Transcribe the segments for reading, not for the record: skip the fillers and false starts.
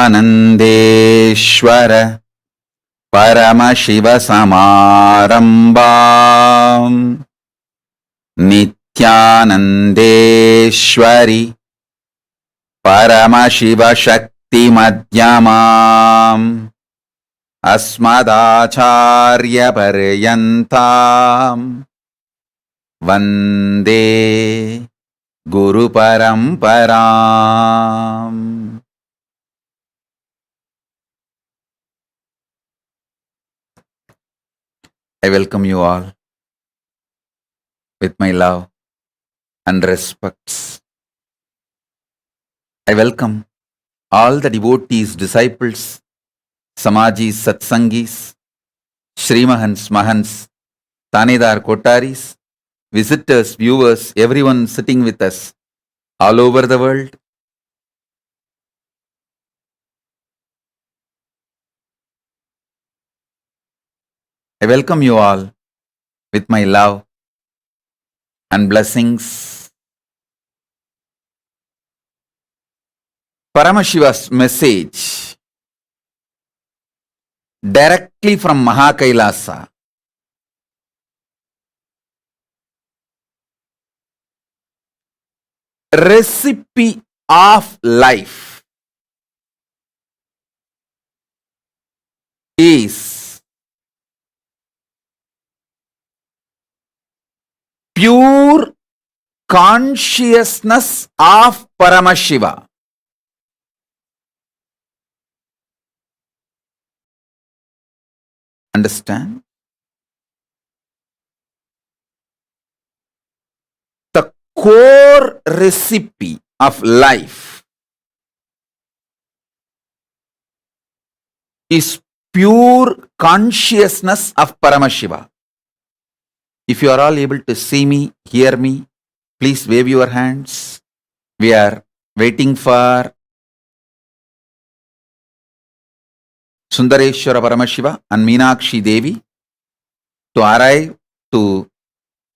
Nityanandeshwar Paramashivoham Nityanandeshwari Paramashivoshakti Madhyamam Asmadacharya Paryantam Vande Guru Paramparam. I welcome you all with my love and respects. I welcome all the devotees, disciples, Samajis, Satsangis, Srimahans, Mahans, Tanedar, Kotaris, visitors, viewers, everyone sitting with us all over the world. I welcome you all with my love and blessings. Paramashiva's message directly from Kailaasa. Recipe of life is pure consciousness of Paramashiva. Understand? The core recipe of life is pure consciousness of Paramashiva. If you are all able to see me, hear me, please wave your hands. We are waiting for Sundareshwara Paramashiva and Meenakshi Devi to arrive to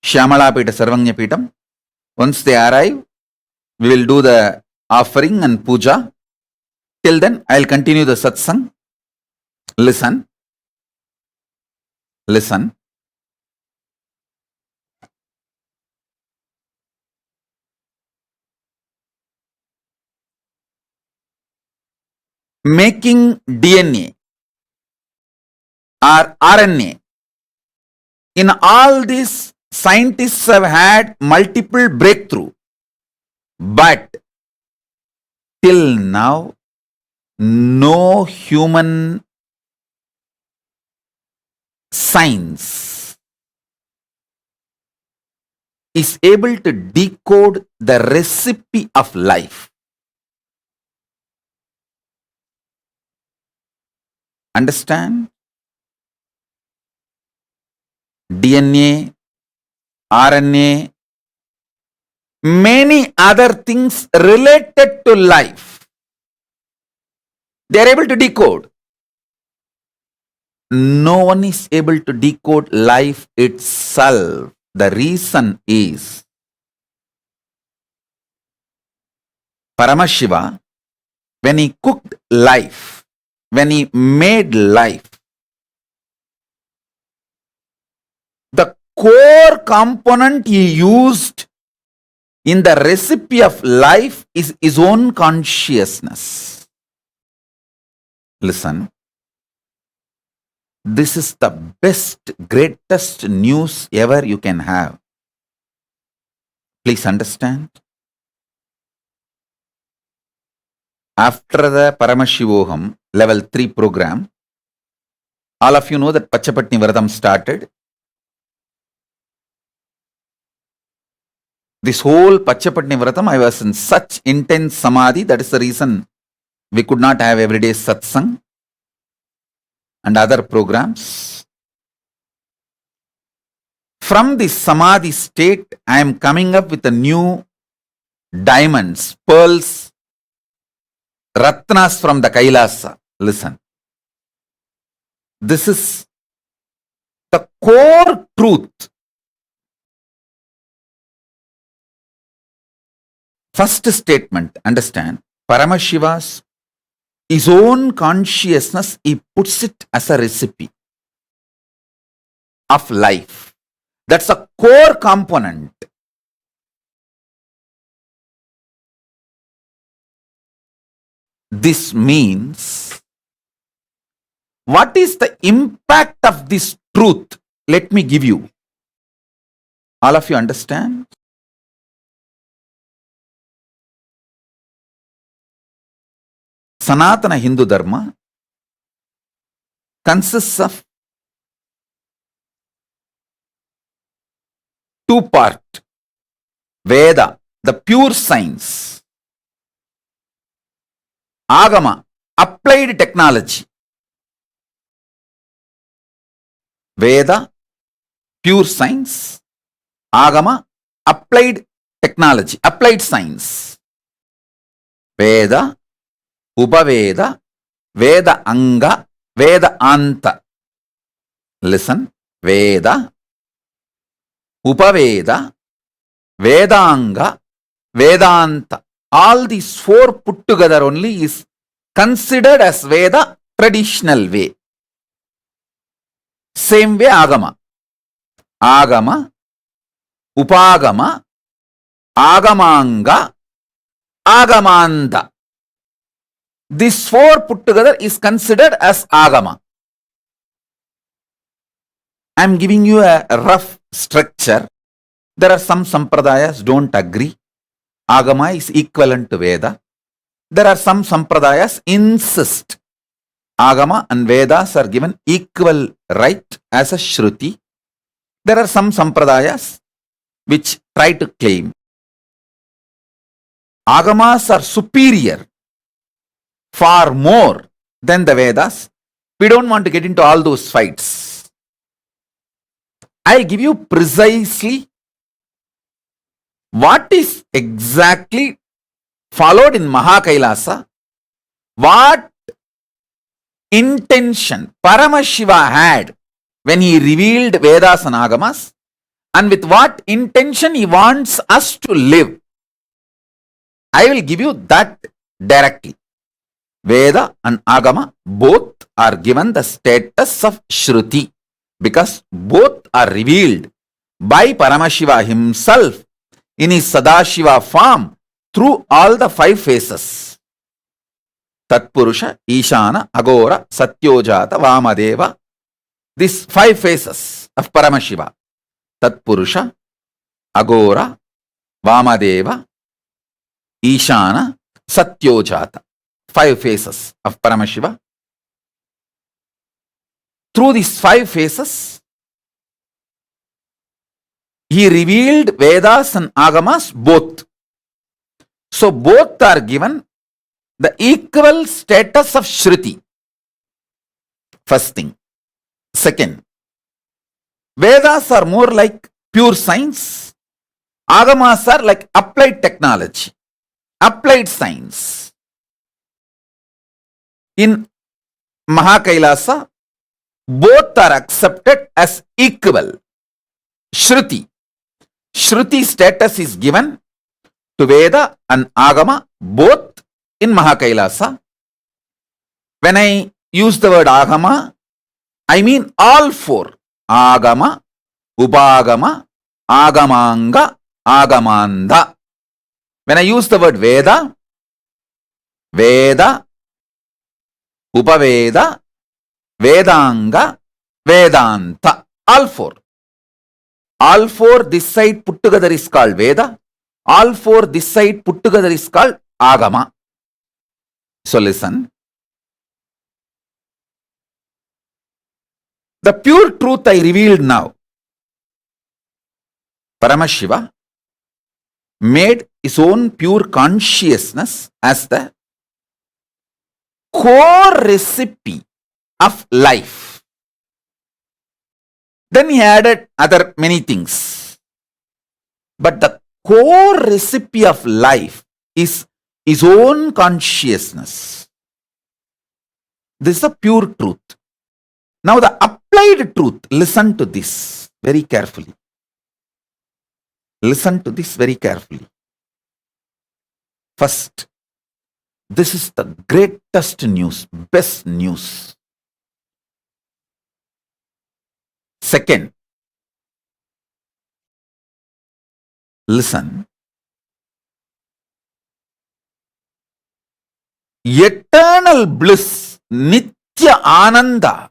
Shyamalapeta Sarvanya Pitam. Once they arrive, we will do the offering and puja. Till then, I will continue the satsang. Listen. Listen. Making DNA or RNA. In all this, scientists have had multiple breakthroughs. But till now, no human science is able to decode the recipe of life. Understand? DNA, RNA, many other things related to life. They are able to decode. No one is able to decode life itself. The reason is Paramashiva, when he cooked life, when he made life, the core component he used in the recipe of life is his own consciousness. Listen. This is the best, greatest news ever you can have. Please understand. After the Paramashivoham level 3 program, all of you know that Pachapatni Vratam started. This whole Pachapatni Vratam, I was in such intense samadhi. That is the reason we could not have everyday satsang and other programs. From this samadhi state, I am coming up with a new diamonds, pearls, ratnas from the Kailaasa. Listen. This is the core truth. First statement, understand, Paramashiva's his own consciousness, he puts it as a recipe of life. That's a core component. This means, what is the impact of this truth? Let me give you. All of you understand? Sanatana Hindu Dharma consists of two parts. Veda, the pure science. Agama, applied technology. Veda, pure science. Agama, applied technology, applied science. Veda, Upaveda, Veda Anga, Veda Anta. Listen, Veda, Upaveda, Vedanga, Vedanta. All these four put together only is considered as Veda traditional way. Same way Agama. Agama, Upagama, Agamanga, Agamanda. These four put together is considered as Agama. I am giving you a rough structure. There are some sampradayas don't agree. Agama is equivalent to Veda. There are some sampradayas insist Agama and Vedas are given equal right as a Shruti. There are some sampradayas which try to claim Agamas are superior far more than the Vedas. We don't want to get into all those fights. I'll give you precisely what is exactly followed in MahaKailasa, what intention Paramashiva had when he revealed Vedas and Agamas, and with what intention he wants us to live. I will give you that directly. Veda and Agama both are given the status of Shruti because both are revealed by Paramashiva himself in his Sadashiva form through all the five phases. Tatpurusha, Ishana, Agora, Satyojata, Vamadeva. These five phases of Paramashiva. Tatpurusha, Agora, Vamadeva, Ishana, Satyojata. Five phases of Paramashiva. Through these five phases, he revealed Vedas and Agamas both. So both are given the equal status of Shruti. First thing. Second, Vedas are more like pure science. Agamas are like applied technology, applied science. In MahaKailasa, both are accepted as equal. Shruti. Shruti status is given to Veda and Agama both in MahaKailasa. When I use the word Agama, I mean all four. Agama, Upagama, Agamanga, Agamanda. When I use the word Veda, Veda, Upaveda, Vedanga, Vedanta. All four. All four this side put together is called Veda. All four this side put together is called Agama. So listen. The pure truth I revealed now. Paramashiva made his own pure consciousness as the core recipe of life. Then he added other many things. But the core recipe of life is his own consciousness. This is the pure truth. Now the applied truth, listen to this very carefully. Listen to this very carefully. First, This is the greatest news, best news. Second, listen. Eternal bliss, Nitya Ananda,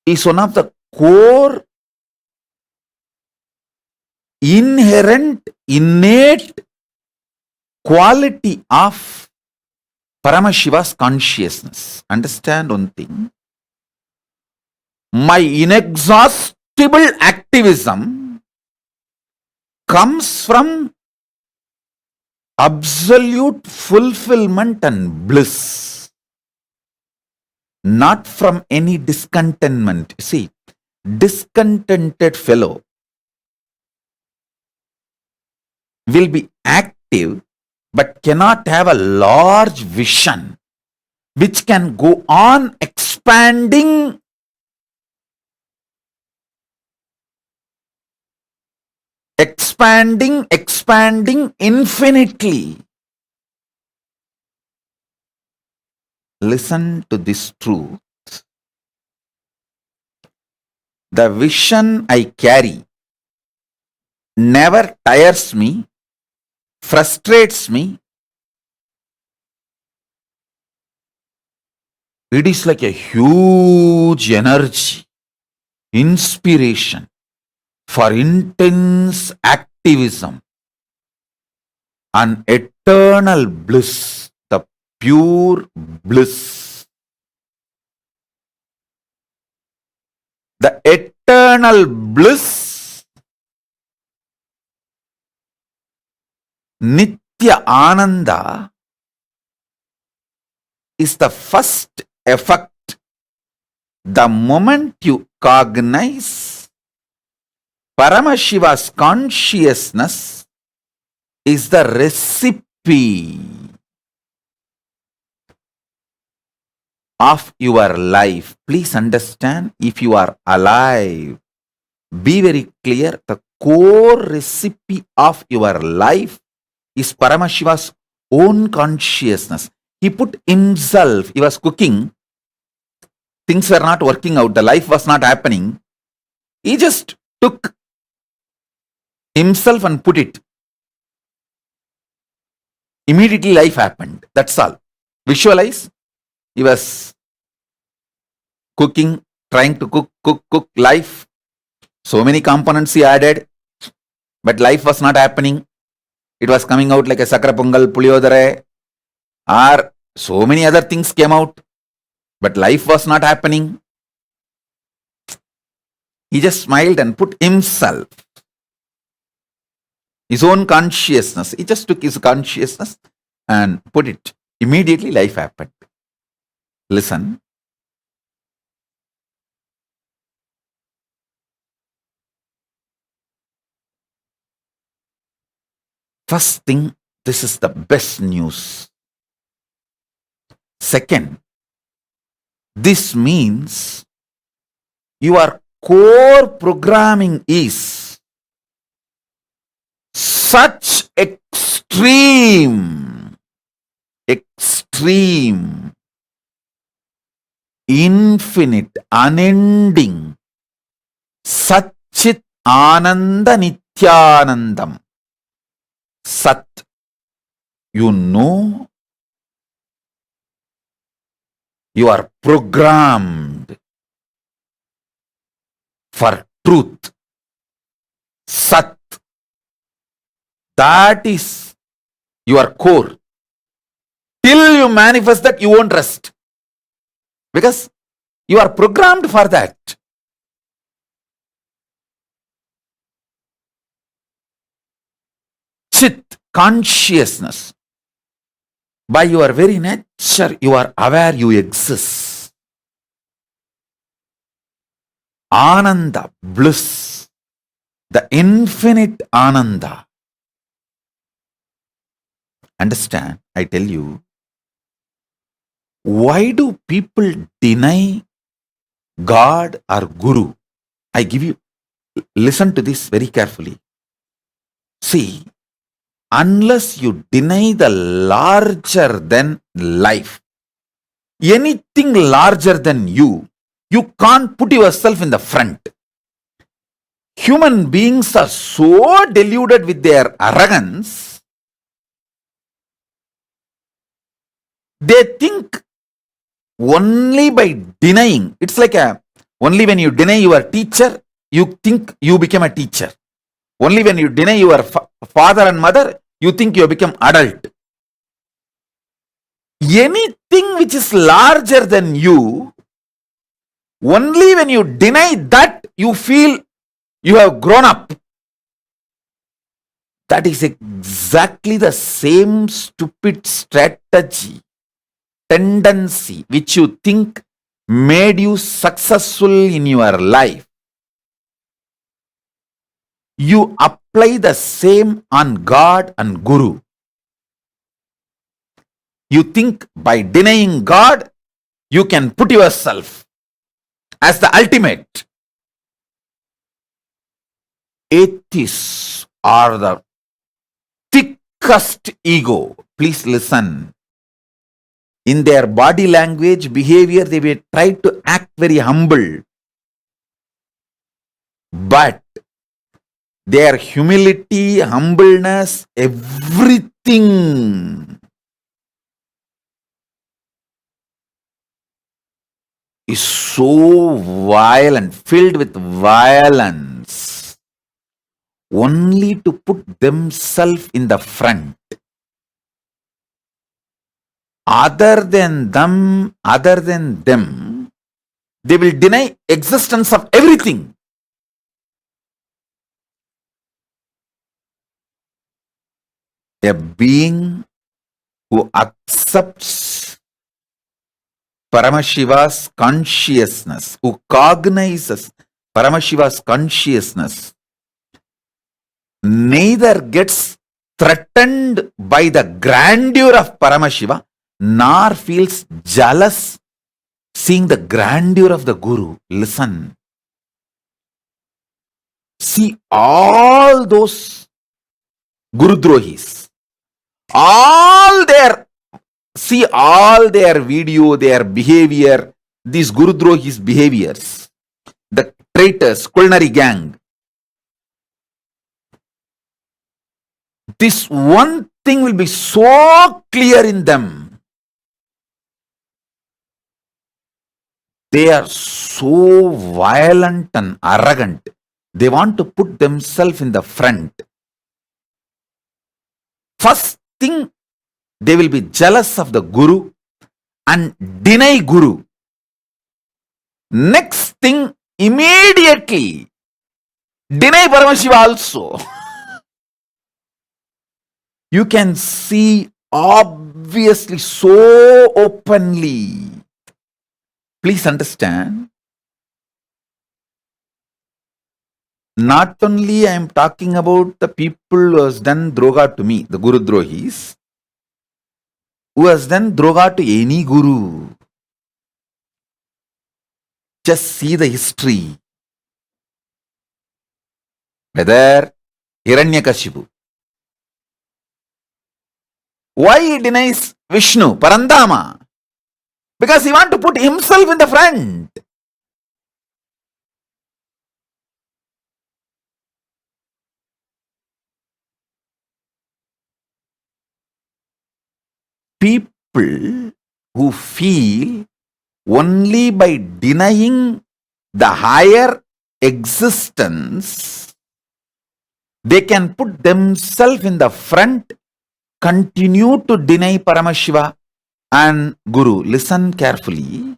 is one of the core, inherent, innate quality of Paramashiva's consciousness. Understand one thing. My inexhaustible activism comes from absolute fulfillment and bliss, not from any discontentment. See, discontented fellow will be active but cannot have a large vision which can go on expanding infinitely. Listen to this truth. The vision I carry never tires me, frustrates me. It is like a huge energy, inspiration for intense activism, an eternal bliss, the pure bliss. The eternal bliss, Nitya Ananda, is the first effect. The moment you cognize Paramashiva's consciousness is the recipe of your life. Please understand, if you are alive, be very clear, the core recipe of your life is Paramashiva's own consciousness. He put himself, he was cooking, things were not working out, the life was not happening. He just took himself and put it. Immediately life happened. That's all. Visualize. He was cooking, trying to cook life. So many components he added, but life was not happening. It was coming out like a sakra pongal, puliyodare, or so many other things came out, but life was not happening. He just smiled and put himself, his own consciousness. He just took his consciousness and put it. Immediately life happened. Listen. First thing, this is the best news. Second, this means your core programming is such extreme, infinite, unending, Satchit Ananda Nithyanandam. Sat, you know, you are programmed for truth. Sat, that is your core. Till you manifest that, you won't rest. Because you are programmed for that. Chit, consciousness. By your very nature, you are aware you exist. Ananda, bliss, the infinite Ananda. Understand, I tell you, why do people deny God or Guru? I give you, listen to this very carefully. See, unless you deny the larger than life, anything larger than you can't put yourself in the front. Human beings are so deluded with their arrogance, they think only by denying. It's like only when you deny your teacher, you think you become a teacher. Only when you deny your father and mother, you think you become adult. Anything which is larger than you, only when you deny that, you feel you have grown up. That is exactly the same stupid strategy, tendency which you think made you successful in your life. You apply the same on God and Guru. You think by denying God, you can put yourself as the ultimate. Atheists are the thickest ego. Please listen. In their body language, behavior, they will try to act very humble. But their humility, humbleness, everything is so violent, filled with violence, only to put themselves in the front. Other than them, they will deny existence of everything. A being who accepts Paramashiva's consciousness, who cognizes Paramashiva's consciousness, neither gets threatened by the grandeur of Paramashiva, nor feels jealous seeing the grandeur of the Guru. Listen. See all those Gurudrohis, all their video, their behavior, these Gurudrohis behaviors, the traitors, culinary gang. This one thing will be so clear in them. They are so violent and arrogant. They want to put themselves in the front. First thing, they will be jealous of the Guru and deny Guru. Next thing, immediately deny Paramashiva also. You can see obviously so openly. Please understand. Not only I am talking about the people who has done droga to me, the Guru Drohis, who has done droga to any Guru. Just see the history. Whether Hiranyakashipu. Why he denies Vishnu, Parandama? Because he wants to put himself in the front. People who feel only by denying the higher existence, they can put themselves in the front, continue to deny Paramashiva and Guru. Listen carefully.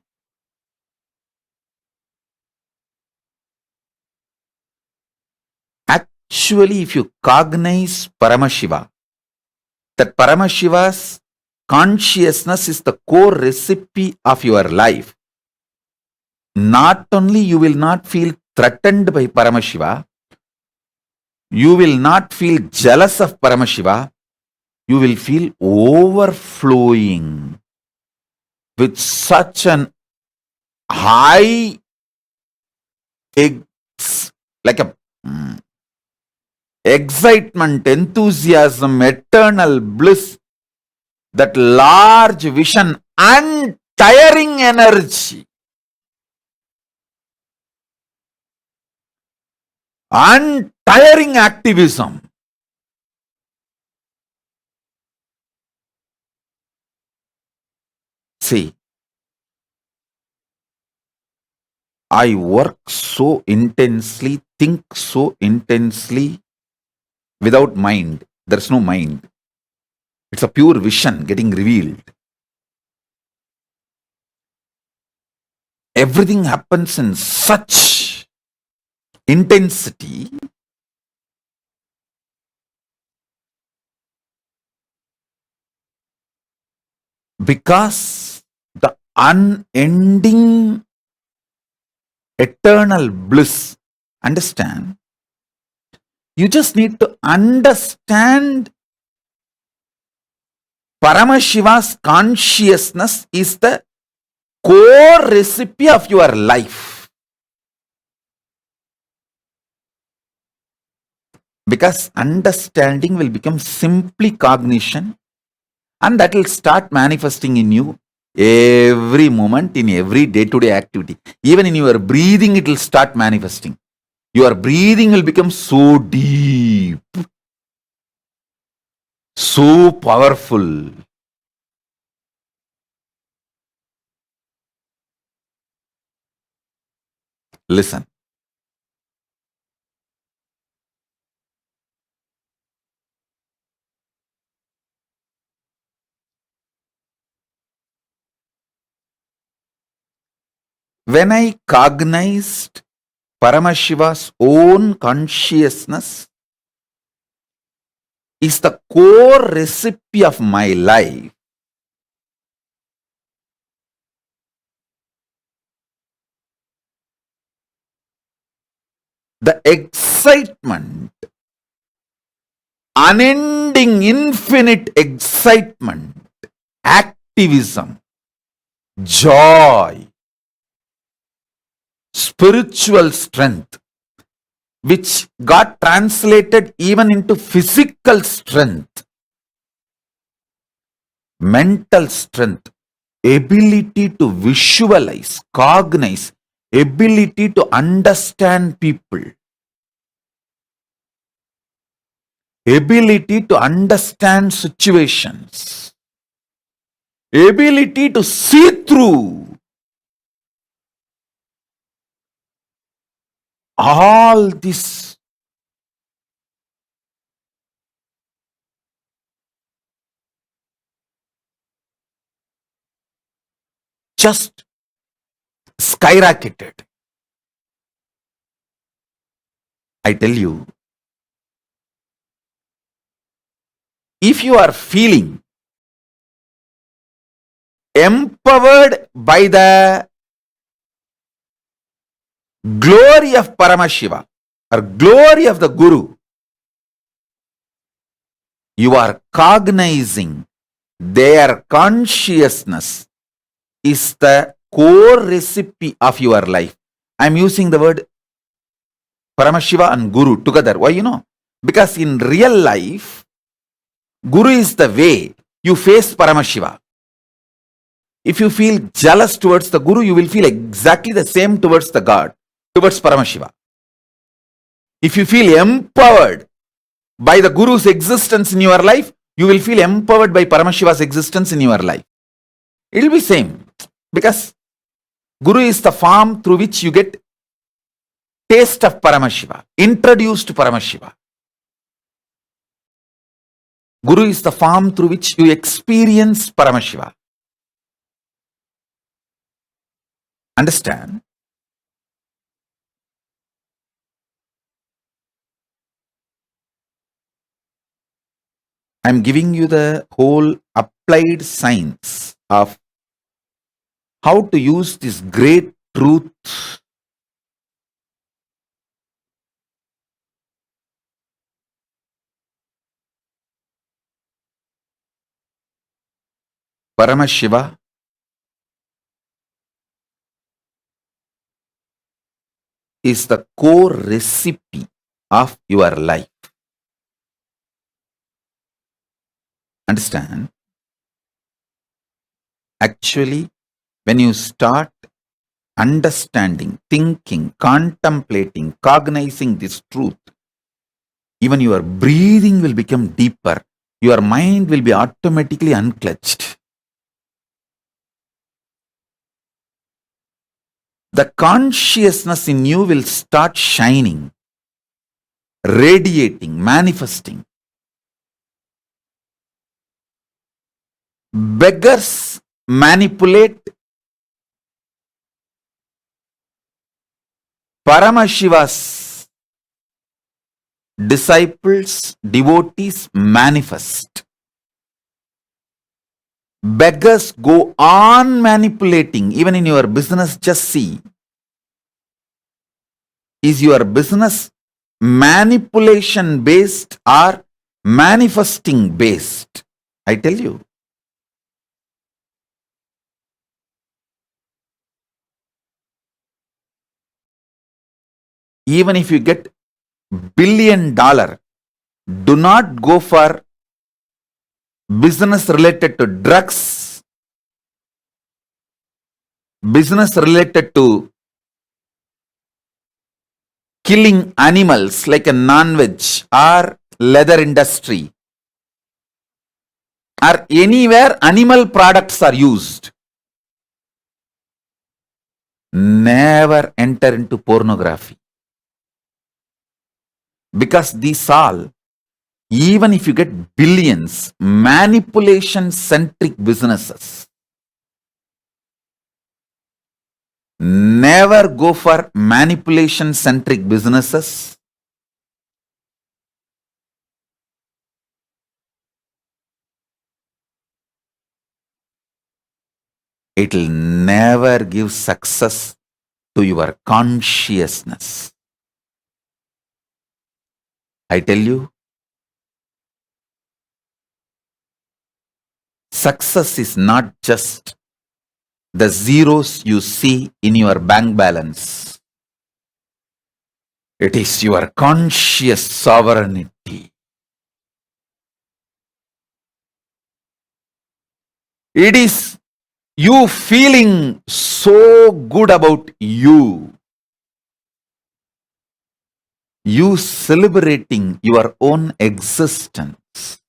Actually, if you cognize Paramashiva, that Paramashiva's consciousness is the core recipe of your life. Not only you will not feel threatened by Paramashiva, you will not feel jealous of Paramashiva, you will feel overflowing with such an high, like excitement, enthusiasm, eternal bliss, that large vision, untiring energy, untiring activism. See, I work so intensely, think so intensely without mind. There's no mind. It's a pure vision getting revealed. Everything happens in such intensity because the unending eternal bliss. Understand? You just need to understand Paramashiva's consciousness is the core recipe of your life. Because understanding will become simply cognition, and that will start manifesting in you every moment, in every day-to-day activity. Even in your breathing, it will start manifesting. Your breathing will become so deep, so powerful. Listen. When I cognized Paramashiva's own consciousness is the core recipe of my life, the excitement, unending, infinite excitement, activism, joy, spiritual strength, which got translated even into physical strength, mental strength, ability to visualize, cognize, ability to understand people, ability to understand situations, ability to see through. All this just skyrocketed. I tell you, if you are feeling empowered by the glory of Paramashiva or glory of the Guru, you are cognizing their consciousness is the core recipe of your life. I'm using the word Paramashiva and Guru together. Why? Because in real life, Guru is the way you face Paramashiva. If you feel jealous towards the Guru, you will feel exactly the same towards the God, towards Paramashiva. If you feel empowered by the Guru's existence in your life, you will feel empowered by Paramashiva's existence in your life. It will be same. Because Guru is the form through which you get taste of Paramashiva, introduced to Paramashiva. Guru is the form through which you experience Paramashiva. Understand? I'm giving you the whole applied science of how to use this great truth. Paramashiva is the core recipe of your life. Understand? Actually, when you start understanding, thinking, contemplating, cognizing this truth, even your breathing will become deeper. Your mind will be automatically unclutched. The consciousness in you will start shining, radiating, manifesting. Beggars manipulate, Paramashiva's disciples, devotees manifest. Beggars go on manipulating. Even in your business, just see. Is your business manipulation based or manifesting based? I tell you. Even if you get $1 billion, do not go for business related to drugs, business related to killing animals like a non-veg or leather industry or anywhere animal products are used. Never enter into pornography. Because these all, even if you get billions, manipulation centric businesses. Never go for manipulation centric businesses. It will never give success to your consciousness. I tell you, success is not just the zeros you see in your bank balance. It is your conscious sovereignty. It is you feeling so good about you. You celebrating your own existence.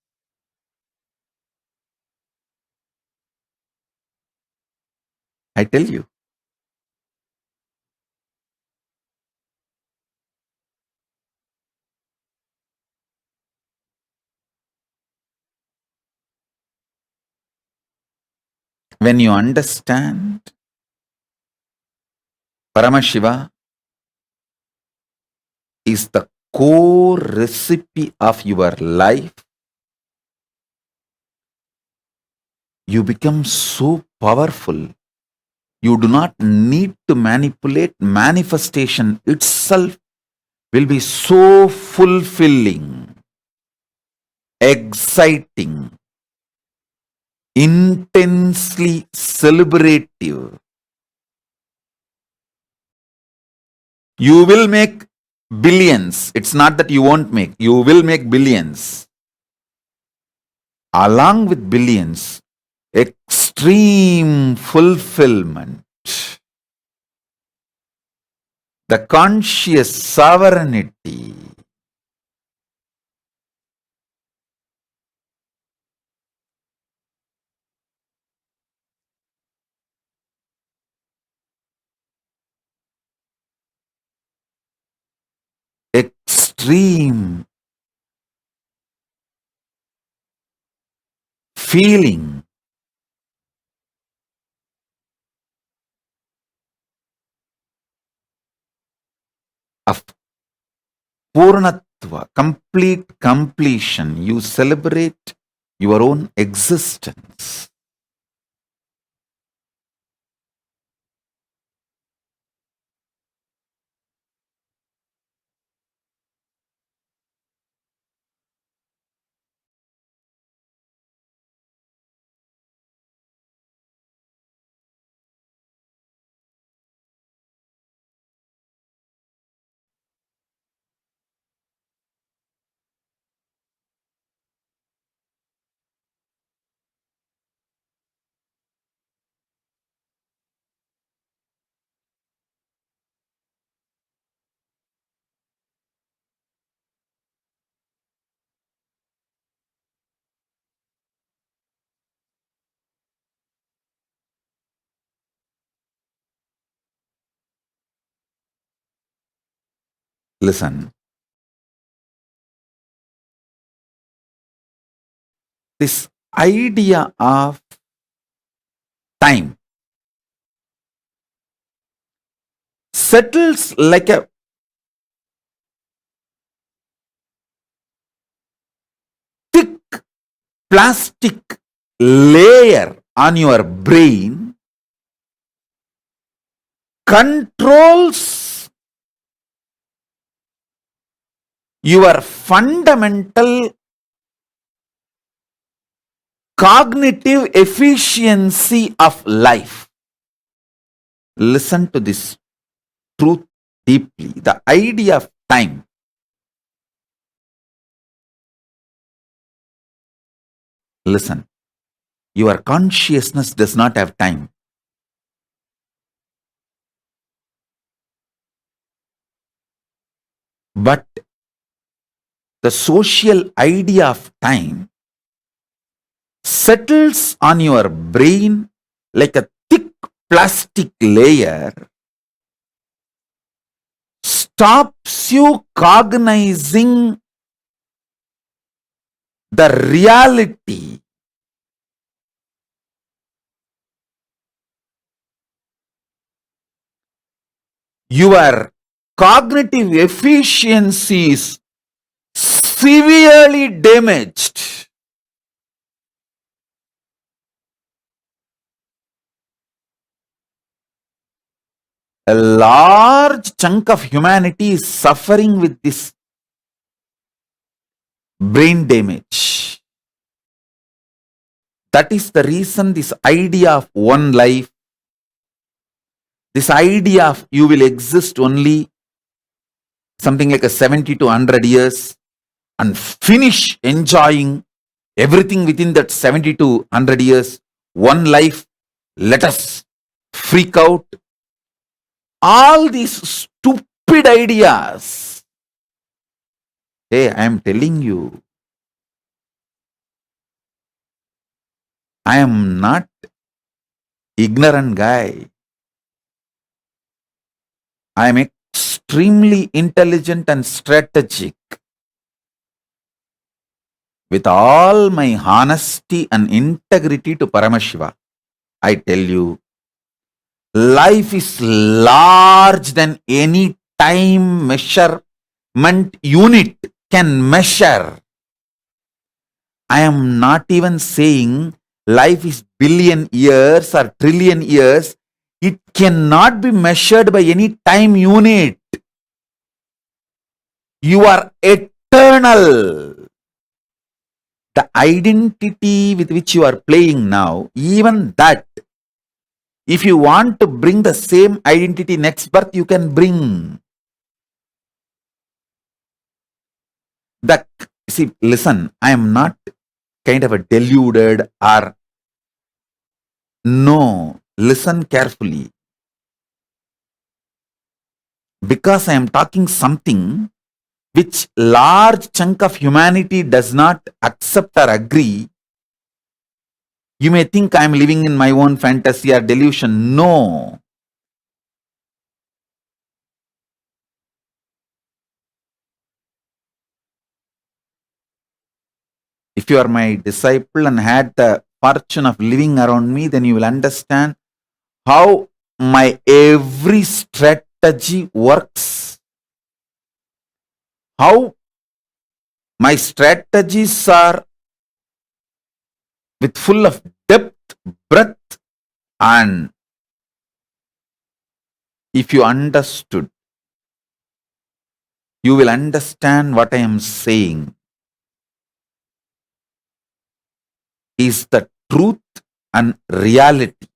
I tell you. When you understand Paramashiva is the core recipe of your life, you become so powerful. You do not need to manipulate. Manifestation itself will be so fulfilling, exciting, intensely celebrative. You will make billions. It's not that you won't make. You will make billions. Along with billions, extreme fulfillment. The conscious sovereignty. Extreme feeling of Purnatva, complete completion. You celebrate your own existence. Listen. This idea of time settles like a thick plastic layer on your brain, controls your fundamental cognitive efficiency of life. Listen to this truth deeply. The idea of time. Listen, your consciousness does not have time. But the social idea of time settles on your brain like a thick plastic layer, stops you cognizing the reality your cognitive efficiency is severely damaged. A large chunk of humanity is suffering with this brain damage. That is the reason this idea of one life, this idea of you will exist only something like a 70 to 100 years and finish enjoying everything within that 70 to 100 years, one life, let us freak out. All these stupid ideas. Hey, I am telling you, I am not ignorant guy. I am extremely intelligent and strategic. With all my honesty and integrity to Paramashiva, I tell you, life is large than any time measurement unit can measure. I am not even saying life is billion years or trillion years. It cannot be measured by any time unit. You are eternal. The identity with which you are playing now, even that, if you want to bring the same identity next birth, you can bring. See, listen, I am not kind of a deluded or no, listen carefully. Because I am talking something which large chunk of humanity does not accept or agree, you may think I am living in my own fantasy or delusion. No. If you are my disciple and had the fortune of living around me, then you will understand how my every strategy works. How my strategies are with full of depth, breadth, and if you understood, you will understand what I am saying is the truth and reality.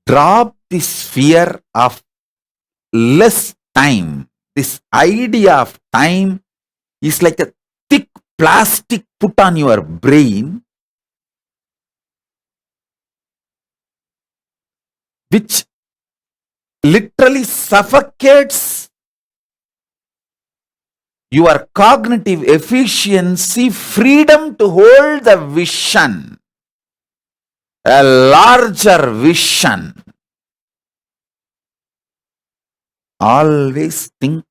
Drop this fear of less time. This idea of time is like a thick plastic put on your brain, which literally suffocates your cognitive efficiency, freedom to hold the vision, a larger vision. Always think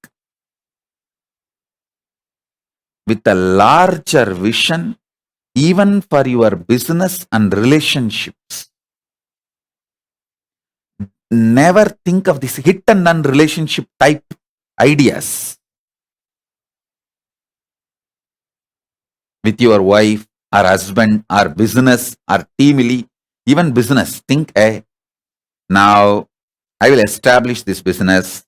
with a larger vision, even for your business and relationships. Never think of this hit and run relationship type ideas with your wife or husband or business or team lead, even business. Think, hey, now I will establish this business.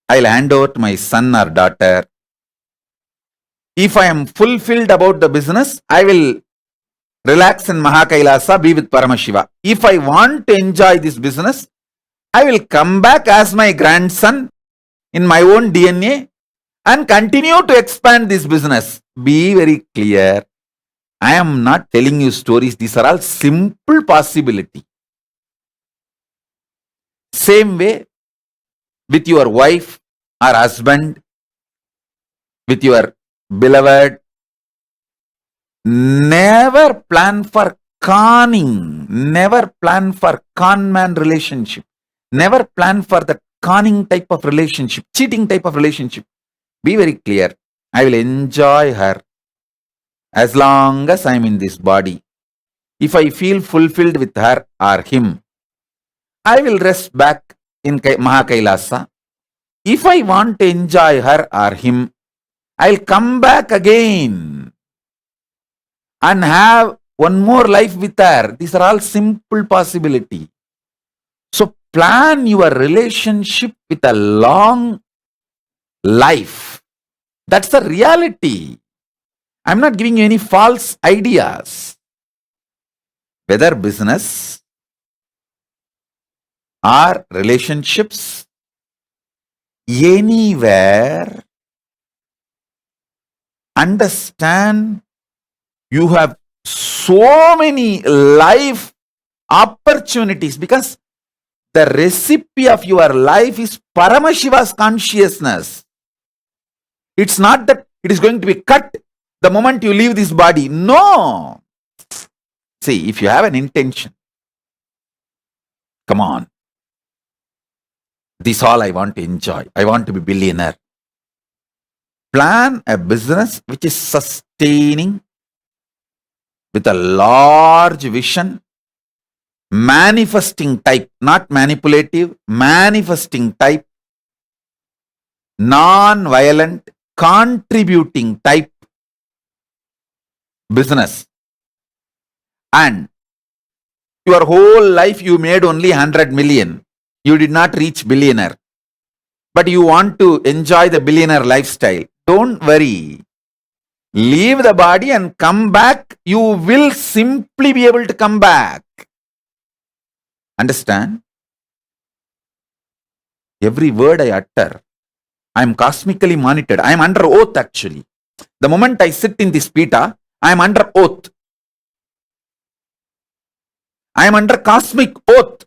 I'll hand over to my son or daughter. If I am fulfilled about the business, I will relax in Kailasa, be with Paramashiva. If I want to enjoy this business, I will come back as my grandson in my own DNA and continue to expand this business. Be very clear. I am not telling you stories. These are all simple possibility. Same way with your wife or husband, with your beloved. Never plan for conning. Never plan for con man relationship. Never plan for the conning type of relationship, cheating type of relationship. Be very clear. I will enjoy her as long as I am in this body. If I feel fulfilled with her or him, I will rest back in Kailasa. If I want to enjoy her or him, I'll come back again and have one more life with her. These are all simple possibility. So plan your relationship with a long life. That's the reality. I'm not giving you any false ideas. Whether business or relationships, anywhere, understand you have so many life opportunities because the recipe of your life is Paramashiva's consciousness. It's not that it is going to be cut the moment you leave this body. No. See, if you have an intention, come on. This all I want to enjoy. I want to be billionaire. Plan a business which is sustaining with a large vision, manifesting type, not manipulative, manifesting type, non-violent, contributing type business. And your whole life you made only 100 million. You did not reach billionaire. But you want to enjoy the billionaire lifestyle. Don't worry. Leave the body and come back. You will simply be able to come back. Understand? Every word I utter, I am cosmically monitored. I am under oath actually. The moment I sit in this pita, I am under oath. I am under cosmic oath.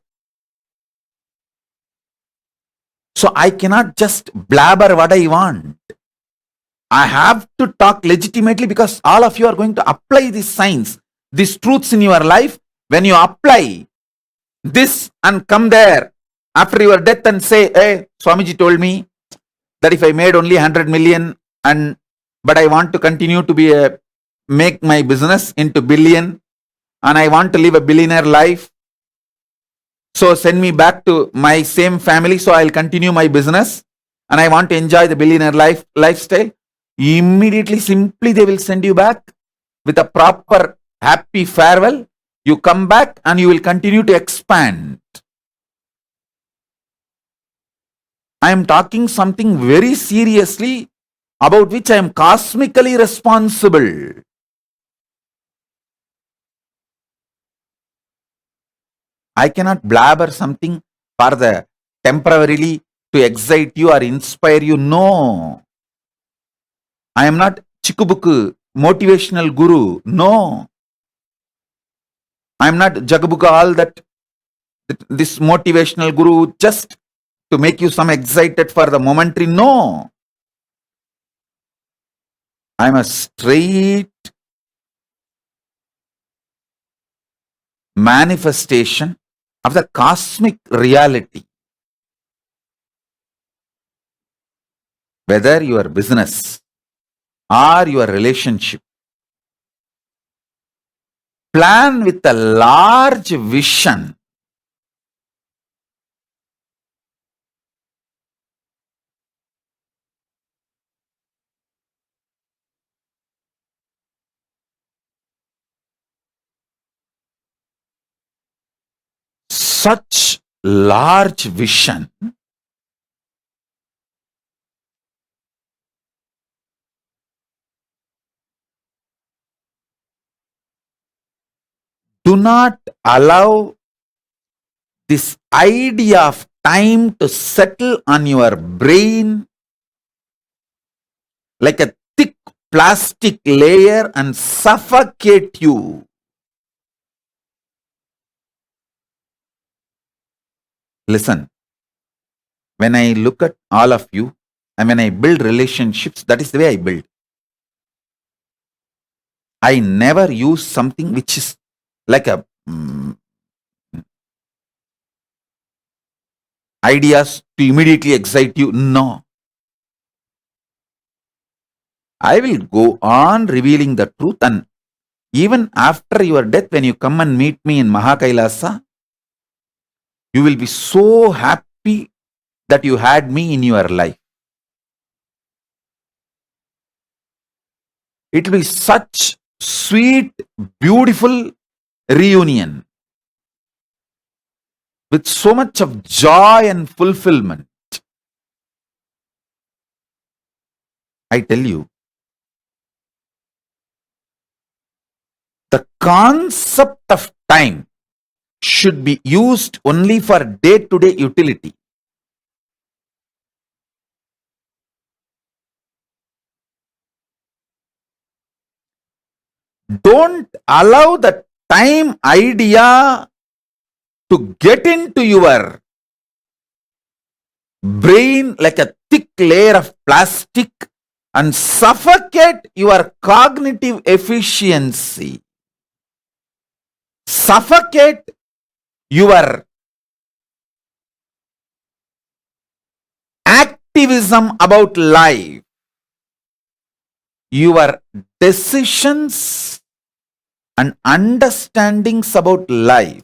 So I cannot just blabber what I want. I have to talk legitimately because all of you are going to apply these signs, these truths in your life. When you apply this and come there after your death and say, hey, Swamiji told me that if I made only 100 million but I want to continue to make my business into billion and I want to live a billionaire life. So send me back to my same family so I'll continue my business and I want to enjoy the billionaire lifestyle. Immediately, simply they will send you back with a proper happy farewell. You come back and you will continue to expand. I am talking something very seriously about which I am cosmically responsible. I cannot blabber something for the temporarily to excite you or inspire you. No. I am not Chikubuku motivational guru. No. I am not Jagabuka all that this motivational guru just to make you some excited for the momentary. No. I am a straight manifestation of the cosmic reality. whether your business or your relationship, plan with a large vision. Such large vision do not allow this idea of time to settle on your brain like a thick plastic layer and suffocate you. Listen, when I look at all of you and when I build relationships, that is the way I build. I never use something which is like a ideas to immediately excite you. No. I will go on revealing the truth, and even after your death, when you come and meet me in Kailaasa, you will be so happy that you had me in your life. It will be such sweet, beautiful reunion with so much of joy and fulfillment. I tell you, the concept of time should be used only for day-to-day utility. Don't allow the time idea to get into your brain like a thick layer of plastic and suffocate your cognitive efficiency. Suffocate your activism about life, your decisions and understandings about life.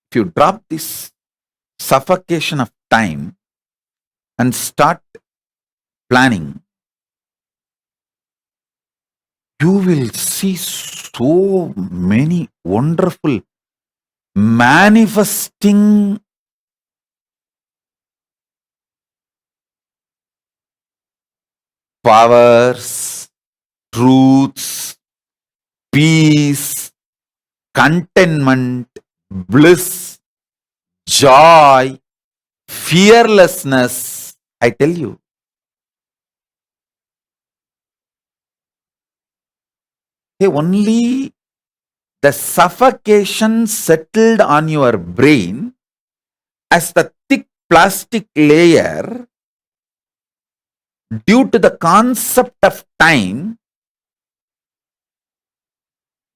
If you drop this suffocation of time and start planning, you will see so many wonderful manifesting powers, truths, peace, contentment, bliss, joy, fearlessness. I tell you, only the suffocation settled on your brain as the thick plastic layer due to the concept of time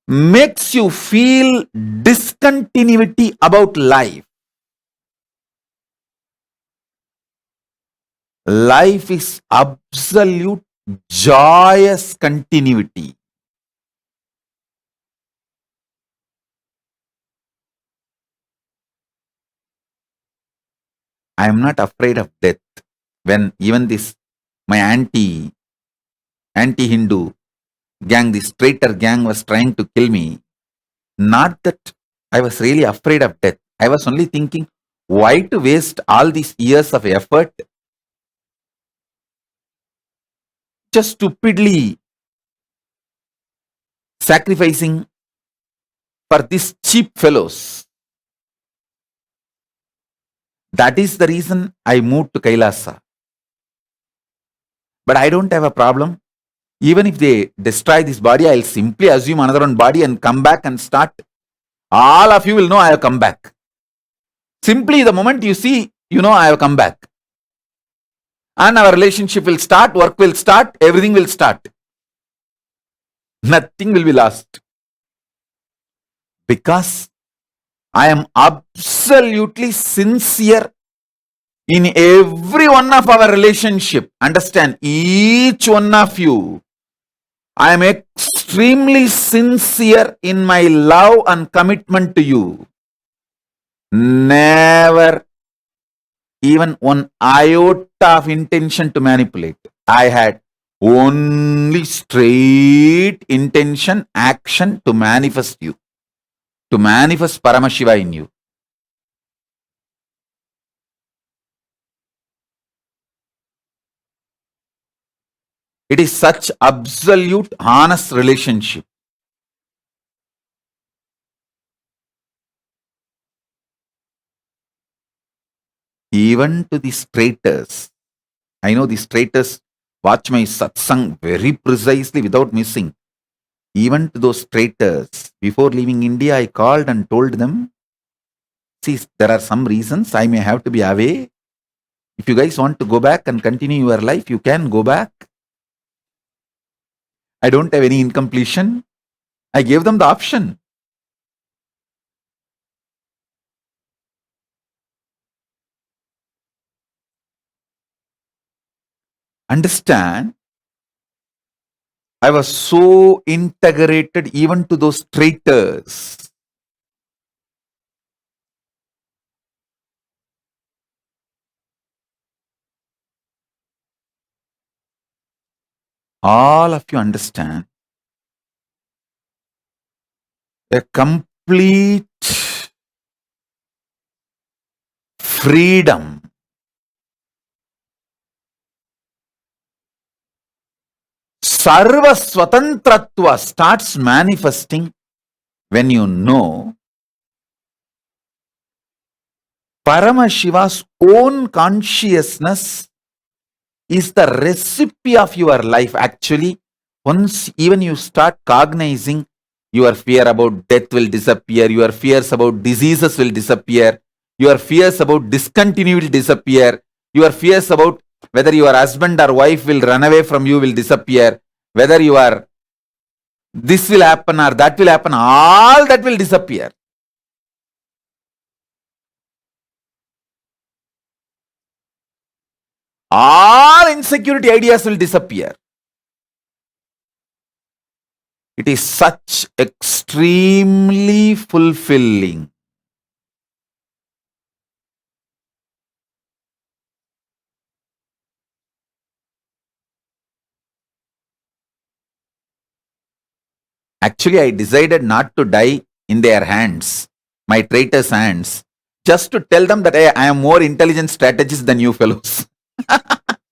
makes you feel discontinuity about life. Life is absolute joyous continuity. I am not afraid of death. When even this, my anti-Hindu gang, this traitor gang was trying to kill me, not that I was really afraid of death. I was only thinking, why to waste all these years of effort just stupidly sacrificing for these cheap fellows. That is the reason I moved to Kailaasa. But I don't have a problem. Even if they destroy this body, I'll simply assume another one body and come back and start. All of you will know I have come back. Simply the moment you see, you know I have come back. And our relationship will start, work will start, everything will start. Nothing will be lost. Because I am absolutely sincere in every one of our relationship. Understand, each one of you, I am extremely sincere in my love and commitment to you. Never even one iota of intention to manipulate. I had only straight intention, action to manifest you, to manifest Paramashiva in you. It is such absolute, honest relationship. Even to the straighters. I know the straighters watch my satsang very precisely without missing. Even to those traitors, before leaving India, I called and told them, see, there are some reasons I may have to be away. If you guys want to go back and continue your life, you can go back. I don't have any incompletion. I gave them the option. Understand? I was so integrated even to those traitors. All of you understand. A complete freedom. Sarva Swatantratva starts manifesting when you know Paramashiva's own consciousness is the recipe of your life. Actually, once even you start cognizing, your fear about death will disappear, your fears about diseases will disappear, your fears about discontinuity will disappear, your fears about whether your husband or wife will run away from you will disappear, whether you are this will happen or that will happen, all that will disappear. All insecurity ideas will disappear. It is such extremely fulfilling. Actually, I decided not to die in their hands, my traitors' hands, just to tell them that I am more intelligent strategist than you fellows.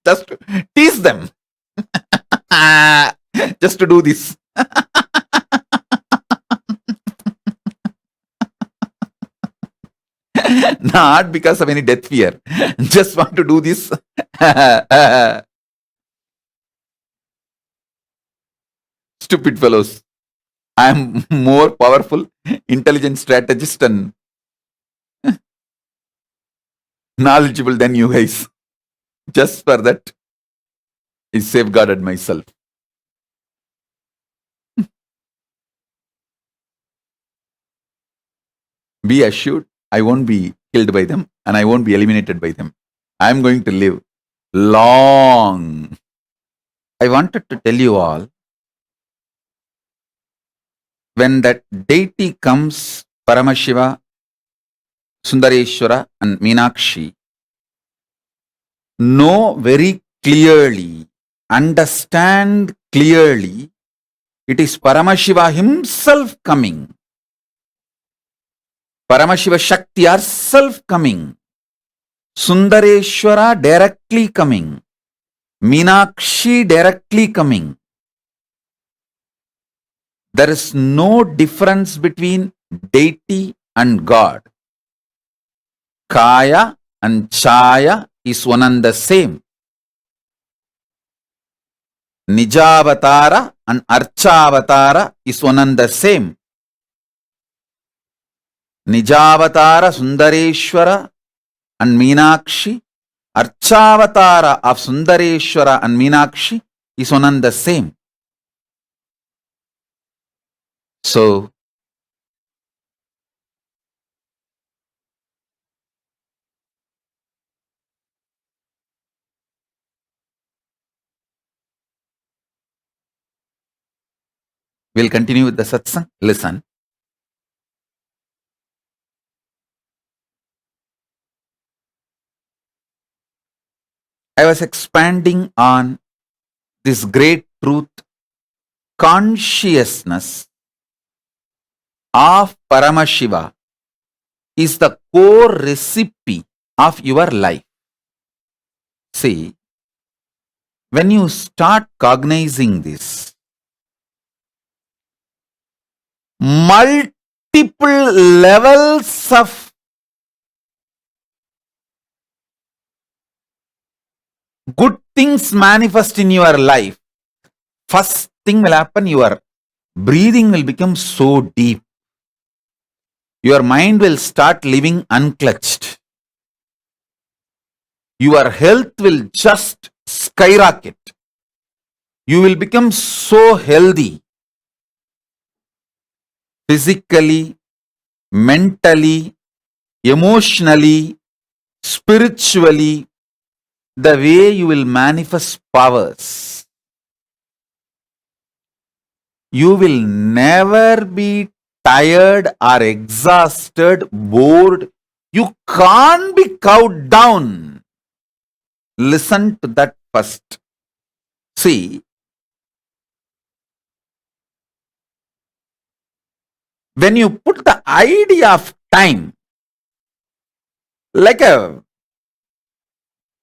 Just to tease them. Just to do this. Not because of any death fear. Just want to do this. Stupid fellows. I am more powerful, intelligent strategist and knowledgeable than you guys. Just for that, I safeguarded myself. Be assured, I won't be killed by them and I won't be eliminated by them. I am going to live long. I wanted to tell you all, when that deity comes, Paramashiva, Sundareshwara and Meenakshi, know very clearly, understand clearly, it is Paramashiva himself coming. Paramashiva Shakti herself coming. Sundareshwara directly coming. Meenakshi directly coming. There is no difference between deity and God. Kaya and Chaya is one and the same. Nijavatara and Archavatara is one and the same. Nijavatara Sundareshwara and Meenakshi, Archavatara of Sundareshwara and Meenakshi is one and the same. So, We'll continue with the satsang. Listen. I was expanding on this great truth, consciousness of Paramashiva is the core recipe of your life. See, when you start cognizing this, multiple levels of good things manifest in your life. First thing will happen, your breathing will become so deep. Your mind will start living unclutched. Your health will just skyrocket. You will become so healthy. Physically, mentally, emotionally, spiritually, the way you will manifest powers. You will never be tired or exhausted, bored. You can't be cowed down. Listen to that first. See, when you put the idea of time like a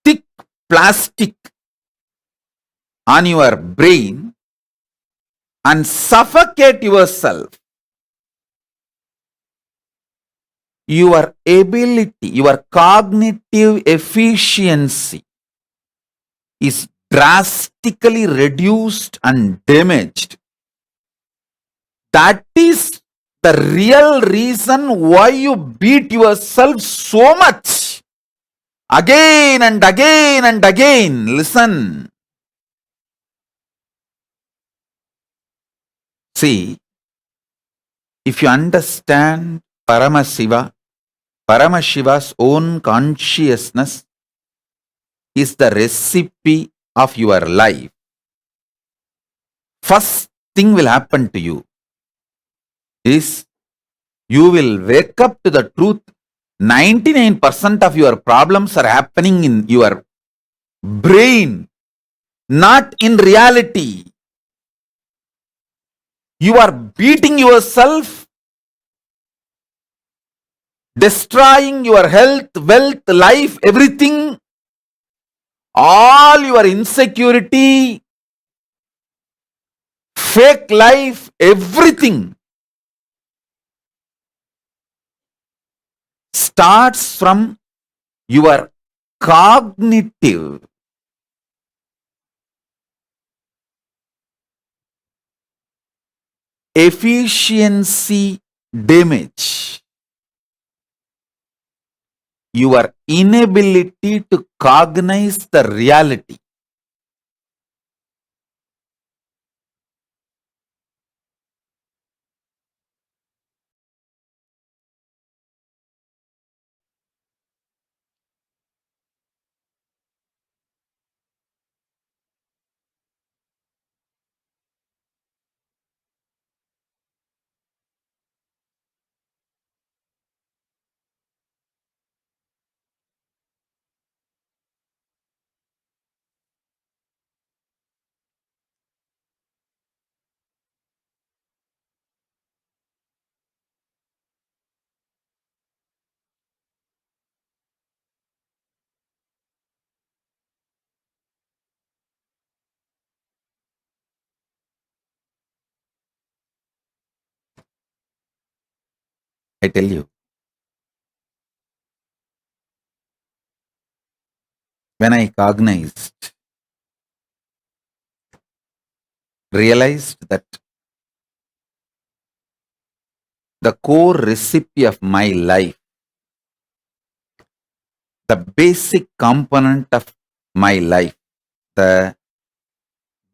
thick plastic on your brain and suffocate yourself, your ability, your cognitive efficiency is drastically reduced and damaged. That is the real reason why you beat yourself so much. Again and again and again. Listen. See, if you understand Paramashiva's own consciousness is the recipe of your life. First thing will happen to you is you will wake up to the truth. 99% of your problems are happening in your brain, not in reality. You are beating yourself, destroying your health, wealth, life, everything, all your insecurity, fake life, everything starts from your cognitive efficiency damage. Your inability to cognize the reality. I tell you, when I realized that the core recipe of my life, the basic component of my life, the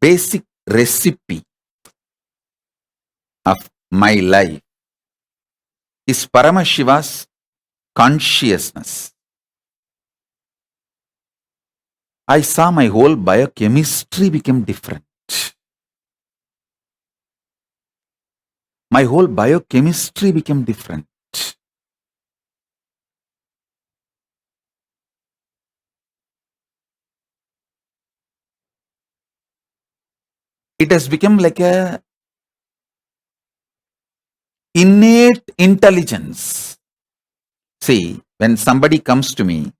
basic recipe of my life is Paramashiva's consciousness. I saw my whole biochemistry became different. my whole biochemistry became different. It has become like a innate intelligence. See, when somebody comes to me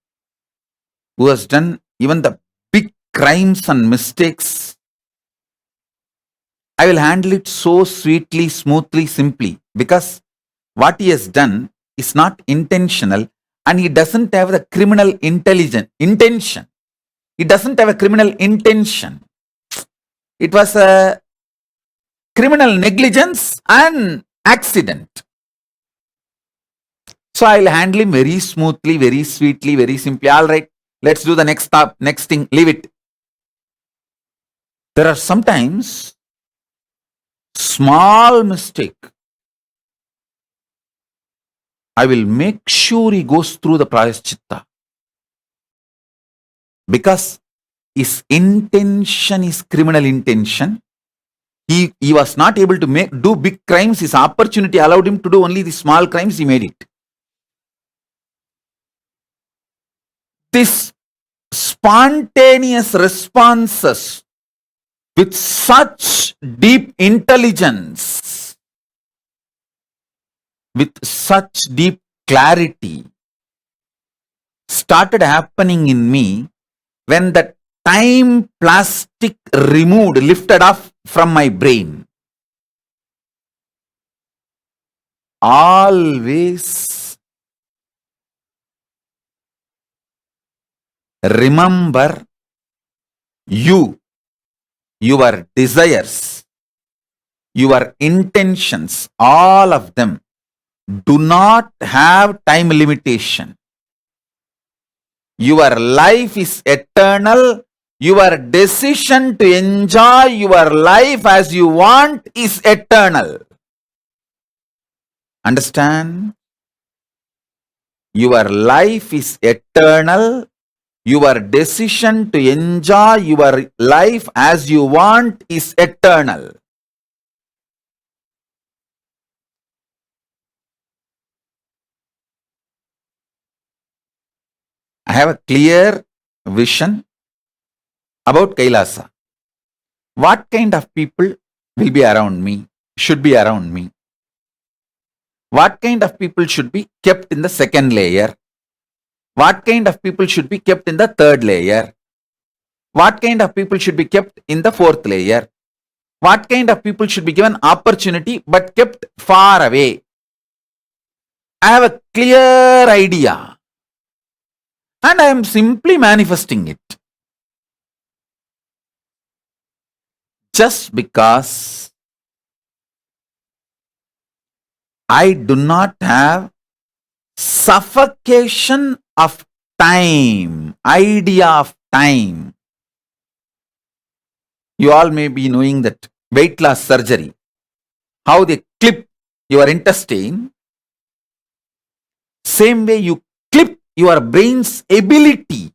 who has done even the big crimes and mistakes, I will handle it so sweetly, smoothly, simply, because what he has done is not intentional and he doesn't have the criminal intention. He doesn't have a criminal intention. It was a criminal negligence and accident. So I'll handle him very smoothly, very sweetly, very simply. All right, let's do the next thing, leave it. There are sometimes small mistake. I will make sure he goes through the prayaschitta. Because his intention is criminal intention. He was not able to do big crimes. His opportunity allowed him to do only the small crimes. He made it. This spontaneous responses with such deep intelligence, with such deep clarity, started happening in me when the time plastic lifted off from my brain. Always remember you, your desires, your intentions, all of them do not have time limitation. Your life is eternal. Your decision to enjoy your life as you want is eternal. Understand? Your life is eternal. Your decision to enjoy your life as you want is eternal. I have a clear vision about Kailasa. What kind of people will be around me, should be around me? What kind of people should be kept in the second layer? What kind of people should be kept in the third layer? What kind of people should be kept in the fourth layer? What kind of people should be given opportunity but kept far away? I have a clear idea and I am simply manifesting it. Just because I do not have suffocation of time, idea of time. You all may be knowing that weight loss surgery, how they clip your intestine, same way you clip your brain's ability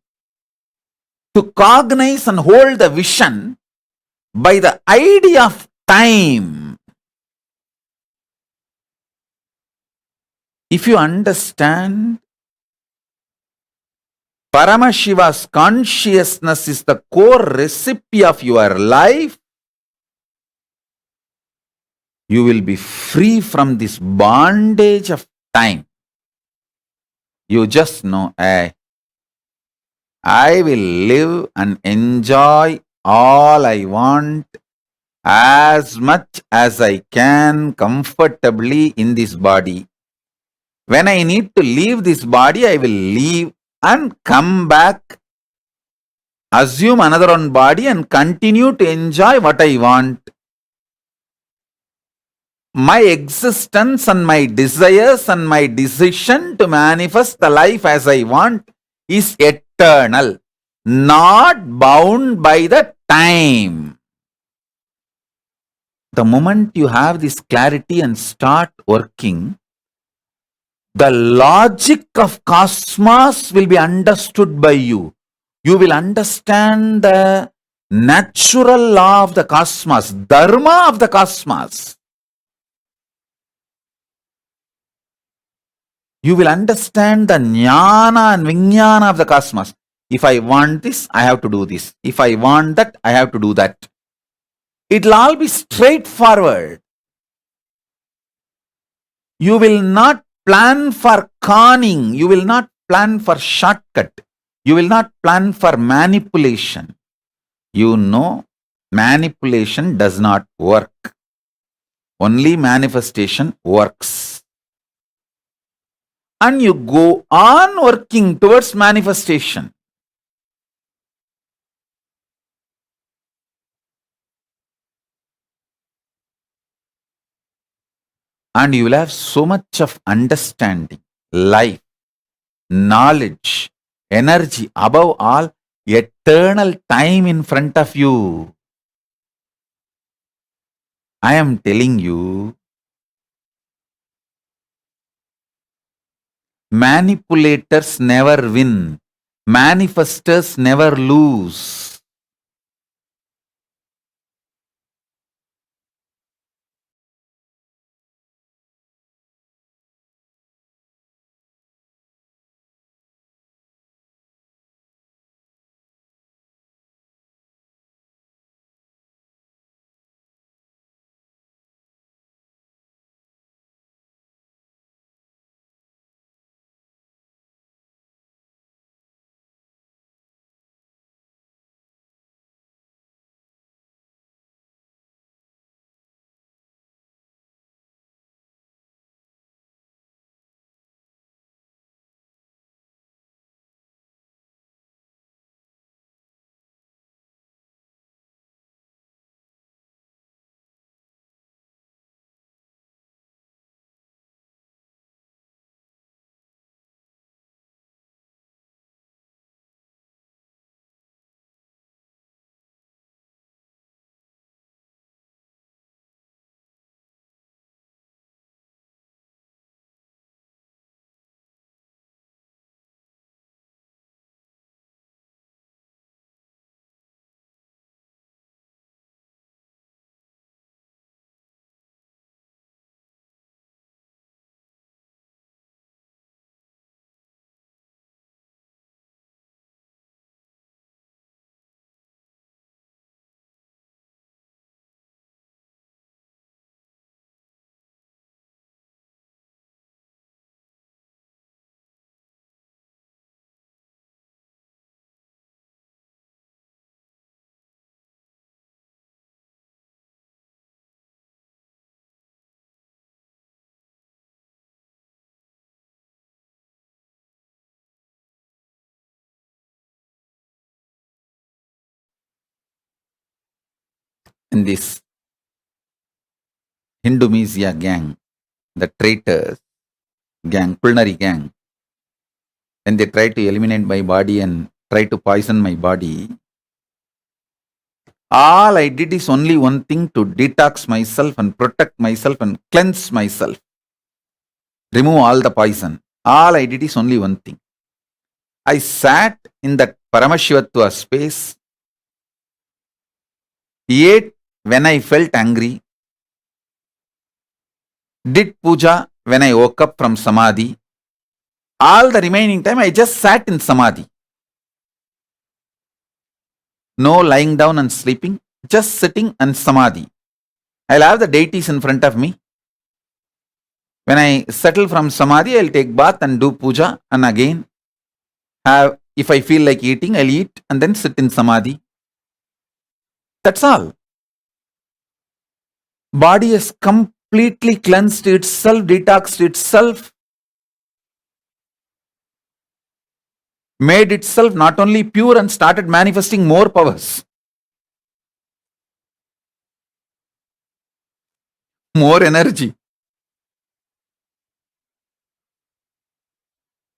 to cognize and hold the vision by the idea of time. If you understand Paramashiva's consciousness is the core recipe of your life, you will be free from this bondage of time. You just know, I will live and enjoy all I want as much as I can comfortably in this body. When I need to leave this body, I will leave and come back, assume another one body and continue to enjoy what I want. My existence and my desires and my decision to manifest the life as I want is eternal, not bound by the time. The moment you have this clarity and start working, the logic of cosmos will be understood by you. You will understand the natural law of the cosmos, dharma of the cosmos. You will understand the jnana and vijnana of the cosmos. If I want this, I have to do this. If I want that, I have to do that. It will all be straightforward. You will not plan for conning. You will not plan for shortcut. You will not plan for manipulation. You know, manipulation does not work. Only manifestation works. And you go on working towards manifestation. And you will have so much of understanding, life, knowledge, energy, above all, eternal time in front of you. I am telling you, manipulators never win. Manifestors never lose. In this Hindu-Misia gang, the traitors gang, culinary gang, when they try to eliminate my body and try to poison my body, all I did is only one thing: to detox myself and protect myself and cleanse myself. Remove all the poison. All I did is only one thing. I sat in that Paramashivatva space, ate when I felt angry, did puja when I woke up from samadhi. All the remaining time I just sat in samadhi. No lying down and sleeping, just sitting and samadhi. I'll have the deities in front of me. When I settle from samadhi, I'll take bath and do puja, and again have, if I feel like eating, I'll eat and then sit in samadhi. That's all. Body has completely cleansed itself, detoxed itself, made itself not only pure and started manifesting more powers, more energy.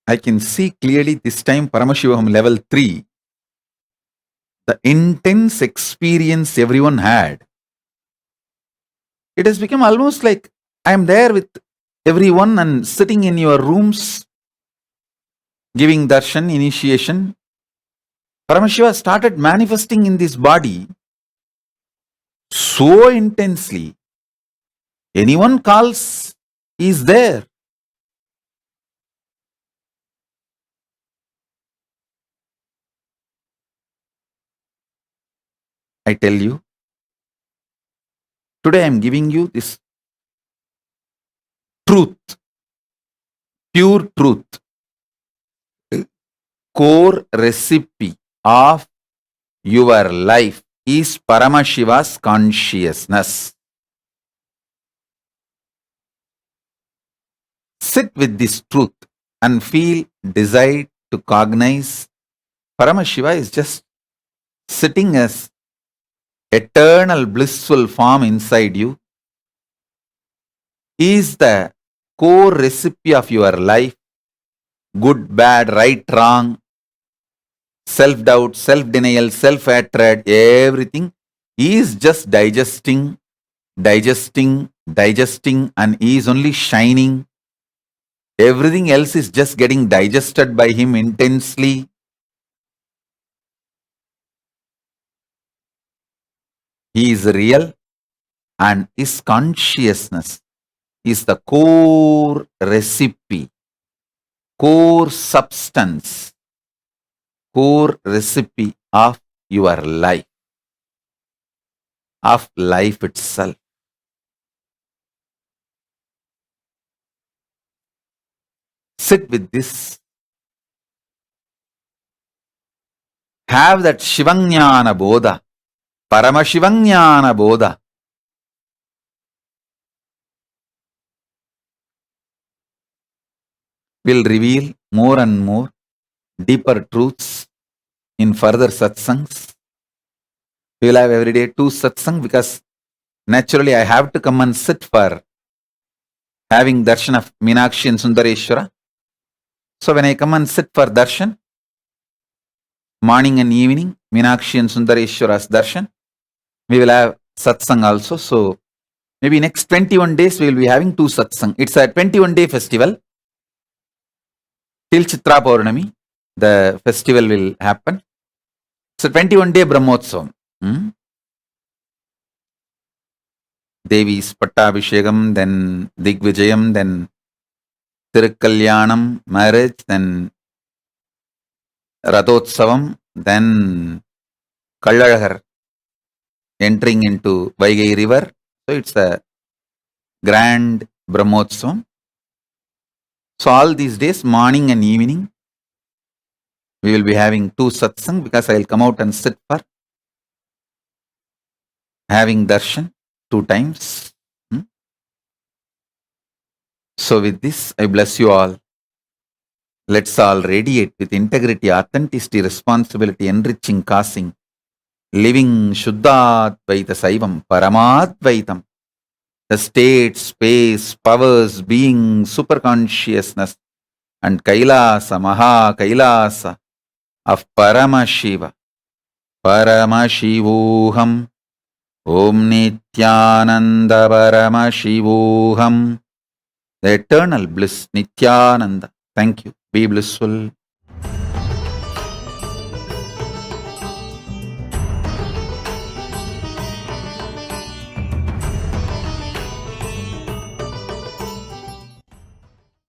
I can see clearly this time Paramashivoham level 3, the intense experience everyone had. It has become almost like I am there with everyone and sitting in your rooms, giving darshan, initiation. Paramashiva started manifesting in this body so intensely. Anyone calls, he is there. I tell you, today I am giving you this truth, pure truth, core recipe of your life is Paramashiva's consciousness. Sit with this truth and feel desire to cognize Paramashiva is just sitting as eternal blissful form inside you. He is the core recipe of your life. Good, bad, right, wrong, self-doubt, self-denial, self-hatred, everything. He is just digesting, and he is only shining. Everything else is just getting digested by him intensely. He is real, and his consciousness is the core recipe, core substance, core recipe of your life, of life itself. Sit with this. Have that Shivanyana Bodha, Paramashivanyana Bodha. Will reveal more and more deeper truths in further satsangs. We will have every day 2 satsang because naturally I have to come and sit for having darshan of Meenakshi and Sundareshwara. So when I come and sit for darshan, morning and evening, Meenakshi and Sundareshwara's darshan, we will have satsang also. So maybe next 21 days we will be having 2 satsang. It's a 21-day festival. Till Chitra Paurnami, the festival will happen. It's a 21-day Brahmotsavam. Devi's Pattabhishekam, then Digvijayam, then Tirukkalyanam, marriage, then Rathotsavam, then Kallazhar entering into Vaigai river. So it's a grand Brahmotsavam. So all these days, morning and evening, we will be having 2 satsang because I will come out and sit for having darshan 2 times. So with this, I bless you all. Let's all radiate with integrity, authenticity, responsibility, enriching, causing, living Shuddhadvaita Saivam, Paramadvaitam, the state, space, powers, being, superconsciousness, and Kailasa, MahaKailasa of Paramashiva, Paramashivoham, Om Nithyananda Paramashivoham, the eternal bliss, Nithyananda. Thank you. Be blissful.